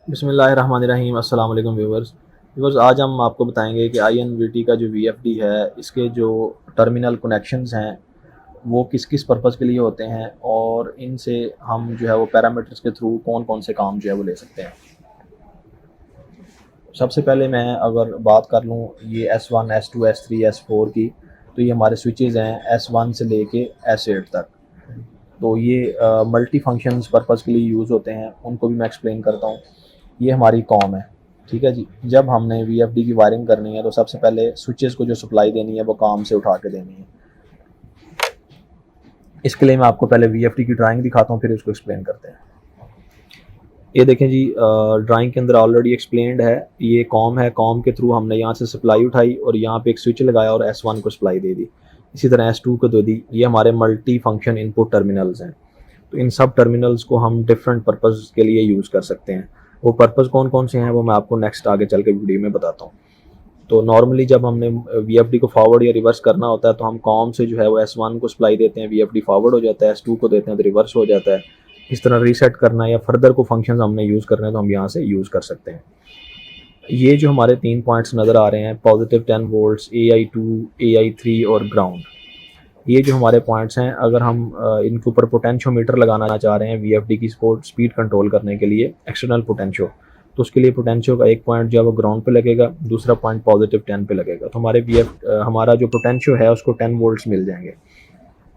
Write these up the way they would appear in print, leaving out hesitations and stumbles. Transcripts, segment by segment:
बिस्मिल्लाहिर्रहमानिर्रहीम। अस्सलाम वालेकुम व्यूवर्स, आज हम आपको बताएंगे कि INVT का जो VFD है, इसके जो टर्मिनल कनेक्शंस हैं वो किस किस पर्पज़ के लिए होते हैं और इनसे हम जो है वो पैरामीटर्स के थ्रू कौन कौन से काम जो है वो ले सकते हैं। सबसे पहले मैं अगर बात कर लूँ ये S1, S2, S3, S4 की, तो ये हमारे स्विचेज़ हैं S1 से लेके S8 तक। तो ये मल्टी फंक्शंस पर्पज़ के लिए यूज़ होते हैं, उनको भी मैं एक्सप्लेन करता हूँ। ये हमारी कॉम है, ठीक है जी। जब हमने VFD की वायरिंग करनी है तो सबसे पहले स्विचेस को जो सप्लाई देनी है वो काम से उठा के देनी है। इसके लिए मैं आपको पहले VFD की ड्राइंग दिखाता हूँ, फिर उसको एक्सप्लेन करते हैं। ये देखें जी, ड्राइंग के अंदर ऑलरेडी एक्सप्लेन्ड है। ये कॉम है, कॉम के थ्रू हमने यहाँ से सप्लाई उठाई और यहाँ पे एक स्विच लगाया और S1 को सप्लाई दे दी, इसी तरह S2 को दे दी। ये हमारे मल्टी फंक्शन इनपुट टर्मिनल्स हैं। तो इन सब टर्मिनल्स को हम डिफरेंट पर्पज़ के लिए यूज़ कर सकते हैं। वो पर्पज़ कौन कौन से हैं वो मैं आपको नेक्स्ट आगे चल के वीडियो में बताता हूँ। तो नॉर्मली जब हमने VFD को फॉरवर्ड या रिवर्स करना होता है तो हम कॉम से जो है वो S1 को सप्लाई देते हैं, VFD फॉरवर्ड हो जाता है, S2 को देते हैं तो रिवर्स हो जाता है। इस तरह रीसेट करना या फर्दर को फंक्शंस हमने यूज़ करने हैं तो हम यहाँ से यूज़ कर सकते हैं। ये जो हमारे 3 पॉइंट्स नज़र आ रहे हैं, पॉजिटिव 10 वोल्ट्स, AI2, AI3 और ग्राउंड, ये जो हमारे पॉइंट्स हैं, अगर हम इनके ऊपर पोटेंशियोमीटर लगाना चाह रहे हैं VFD की स्पीड कंट्रोल करने के लिए, एक्सटर्नल पोटेंशियो, तो उसके लिए पोटेंशियो का एक पॉइंट जो है वो ग्राउंड पे लगेगा, दूसरा पॉइंट पॉजिटिव 10 पे लगेगा। तो हमारा जो पोटेंशियो है उसको 10 वोल्ट्स मिल जाएंगे।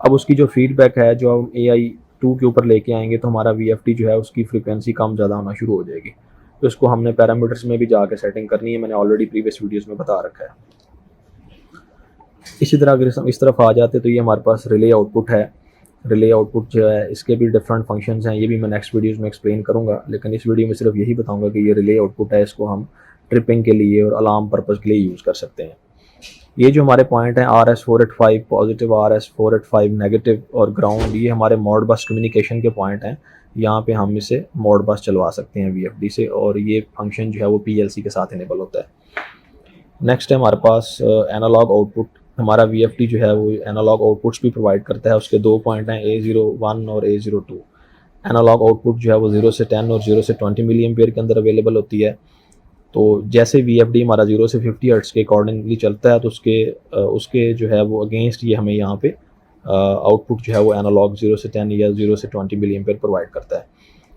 अब उसकी जो फीडबैक है जो हम AI2 के ऊपर लेके आएंगे तो हमारा VFD जो है उसकी फ्रिक्वेंसी कम ज़्यादा होना शुरू हो जाएगी। तो इसको हमने पैरामीटर्स में भी जाके सेटिंग करनी है, मैंने ऑलरेडी प्रीवियस वीडियोज़ में बता रखा है। इसी तरह अगर हम इस तरफ आ जाते तो ये हमारे पास रिले आउटपुट है। रिले आउटपुट जो है इसके भी डिफरेंट फंक्शंस हैं, ये भी मैं नेक्स्ट वीडियोज़ में एक्सप्लेन करूँगा, लेकिन इस वीडियो में सिर्फ यही बताऊँगा कि ये रिले आउटपुट है, इसको हम ट्रिपिंग के लिए और अलार्म पर्पज़ के लिए यूज़ कर सकते हैं। ये जो हमारे पॉइंट हैं RS485 पॉजिटिव, RS485 नेगेटिव और ग्राउंड, ये हमारे मॉड बस कम्युनिकेशन के पॉइंट हैं। यहाँ पे हम इसे मॉड बस चलवा सकते हैं VFD से और ये फंक्शन जो है वो PLC के साथ इनेबल होता है। नेक्स्ट है हमारे पास एनालॉग आउटपुट। हमारा VFD जो है वो एनालॉग आउटपुट्स भी प्रोवाइड करता है। उसके 2 पॉइंट हैं, A01 और A02। एनालॉग आउटपुट जो है वो 0 से 10 और 0 से 20 मिली एम्पियर के अंदर अवेलेबल होती है। तो जैसे VFD हमारा 0 से 50 हर्ट्ज़ के अकॉर्डिंगली चलता है तो उसके जो है वो अगेंस्ट ये हमें यहाँ पे आउटपुट जो है वो एनालॉग 0 से 10 या 0 से 20 मिली एम्पियर प्रोवाइड करता है।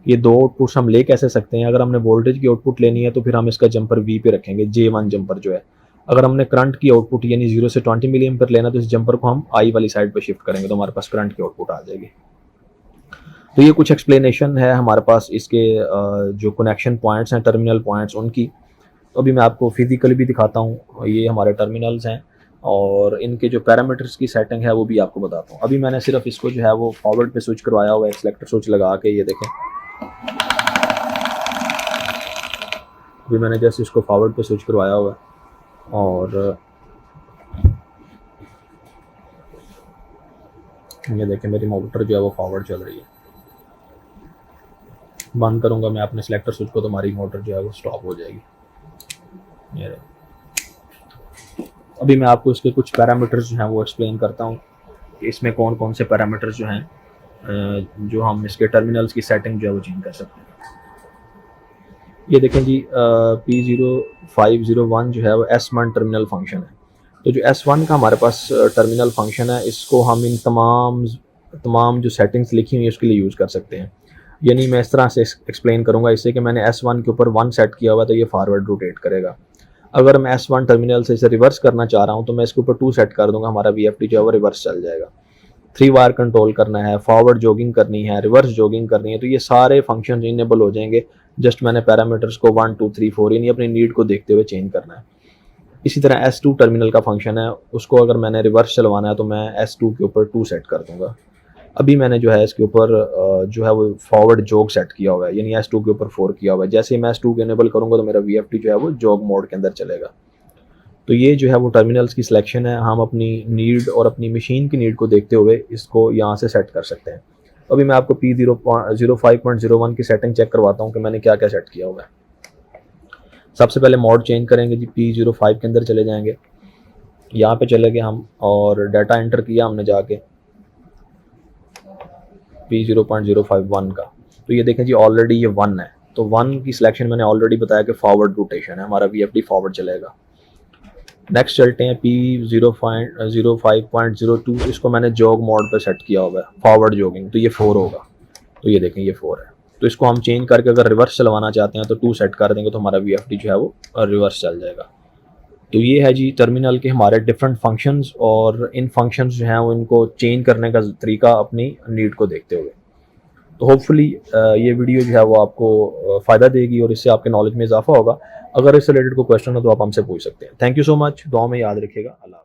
ये दो आउटपुट्स हम ले कैसे सकते हैं? अगर हमने वोल्टेज की आउटपुट लेनी है तो फिर हम इसका जंपर V पे रखेंगे, J1 जंपर जो है। अगर हमने करंट की आउटपुट यानी 0 से 20 मिली एम्पियर लेना तो इस जंपर को हम I वाली साइड पे शिफ्ट करेंगे तो हमारे पास करंट की आउटपुट आ जाएगी। तो ये कुछ एक्सप्लेनेशन है हमारे पास इसके जो कनेक्शन पॉइंट्स हैं, टर्मिनल पॉइंट्स उनकी। तो अभी मैं आपको फिजिकली भी दिखाता हूँ, ये हमारे टर्मिनल्स हैं और इनके जो पैरामीटर्स की सेटिंग है वो भी आपको बताता हूँ। अभी मैंने सिर्फ इसको जो है वो फॉरवर्ड पे स्विच करवाया हुआ है, सिलेक्टर स्विच लगा के, ये देखें। अभी मैंने जैसे इसको फॉरवर्ड पे स्विच करवाया हुआ है और ये देखें मेरी मोटर जो है वो फॉरवर्ड चल रही है। बंद करूँगा मैं अपने सिलेक्टर स्विच को तो हमारी मोटर जो है वो स्टॉप हो जाएगी। ये अभी मैं आपको इसके कुछ पैरामीटर्स जो हैं वो एक्सप्लेन करता हूँ कि इसमें कौन कौन से पैरामीटर्स जो हैं जो हम इसके टर्मिनल्स की सेटिंग जो है वो चेंज कर सकते हैं। ये देखें जी, P0501 जो है वो S1 टर्मिनल फंक्शन है। तो जो S1 का हमारे पास टर्मिनल फंक्शन है, इसको हम इन तमाम जो सेटिंग्स लिखी हुई है उसके लिए यूज़ कर सकते हैं। यानी मैं इस तरह से एक्सप्लेन करूँगा इससे कि मैंने S1 के ऊपर 1 सेट किया हुआ तो ये फॉरवर्ड रोटेट करेगा। अगर मैं S1 टर्मिनल से इसे रिवर्स करना चाह रहा हूँ तो मैं इसके ऊपर 2 सेट कर दूँगा, हमारा VFD जो है वो रिवर्स चल जाएगा। 3 वायर कंट्रोल करना है, फॉरवर्ड जॉगिंग करनी है, रिवर्स जॉगिंग करनी है, तो ये सारे फंक्शन इनेबल हो जाएंगे। जस्ट मैंने पैरामीटर्स को 1 2 3 4 यानी अपनी नीड को देखते हुए चेंज करना है। इसी तरह S2 टर्मिनल का फंक्शन है, उसको अगर मैंने रिवर्स चलवाना है तो मैं S2 के ऊपर 2 सेट कर दूंगा। अभी मैंने जो है इसके ऊपर जो है वो फॉरवर्ड जॉग सेट किया हुआ है, यानी S2 के ऊपर 4 किया हुआ है। जैसे ही मैं S2 को इनेबल करूँगा तो मेरा VFD जो है वो जॉग मोड के अंदर चलेगा। तो ये जो है वो टर्मिनल्स की सिलेक्शन है, हम अपनी नीड और अपनी मशीन की नीड को देखते हुए इसको यहाँ से सेट कर सकते हैं। अभी मैं आपको P05.01 की सेटिंग चेक करवाता हूँ कि मैंने क्या क्या सेट किया हुआ है। सबसे पहले मोड चेंज करेंगे जी, P05 के अंदर चले जाएंगे, यहाँ पे चले गए हम और डाटा एंटर किया हमने जाके P0.051 का। तो ये देखें जी ऑलरेडी ये 1 है, तो 1 की सिलेक्शन मैंने ऑलरेडी बताया कि फॉरवर्ड रोटेशन है, हमारा VFD फॉरवर्ड चलेगा। नेक्स्ट चलते हैं P05.02, इसको मैंने जॉग मोड पे सेट किया हुआ है, फॉरवर्ड जॉगिंग, तो ये 4 होगा। तो ये देखें ये 4 है। तो इसको हम चेंज करके अगर रिवर्स चलवाना चाहते हैं तो 2 सेट कर देंगे तो हमारा VFD जो है वो रिवर्स चल जाएगा। तो ये है जी टर्मिनल के हमारे डिफरेंट फंक्शंस, और इन फंक्शंस जो हैं वो इनको चेंज करने का तरीका अपनी नीड को देखते हुए। तो होपफुली ये वीडियो जो है वो आपको फ़ायदा देगी और इससे आपके नॉलेज में इजाफा होगा। अगर इससे रिलेटेड कोई क्वेश्चन हो तो आप हमसे पूछ सकते हैं। थैंक यू सो मच, दुआ में याद रखिएगा। अल्लाह।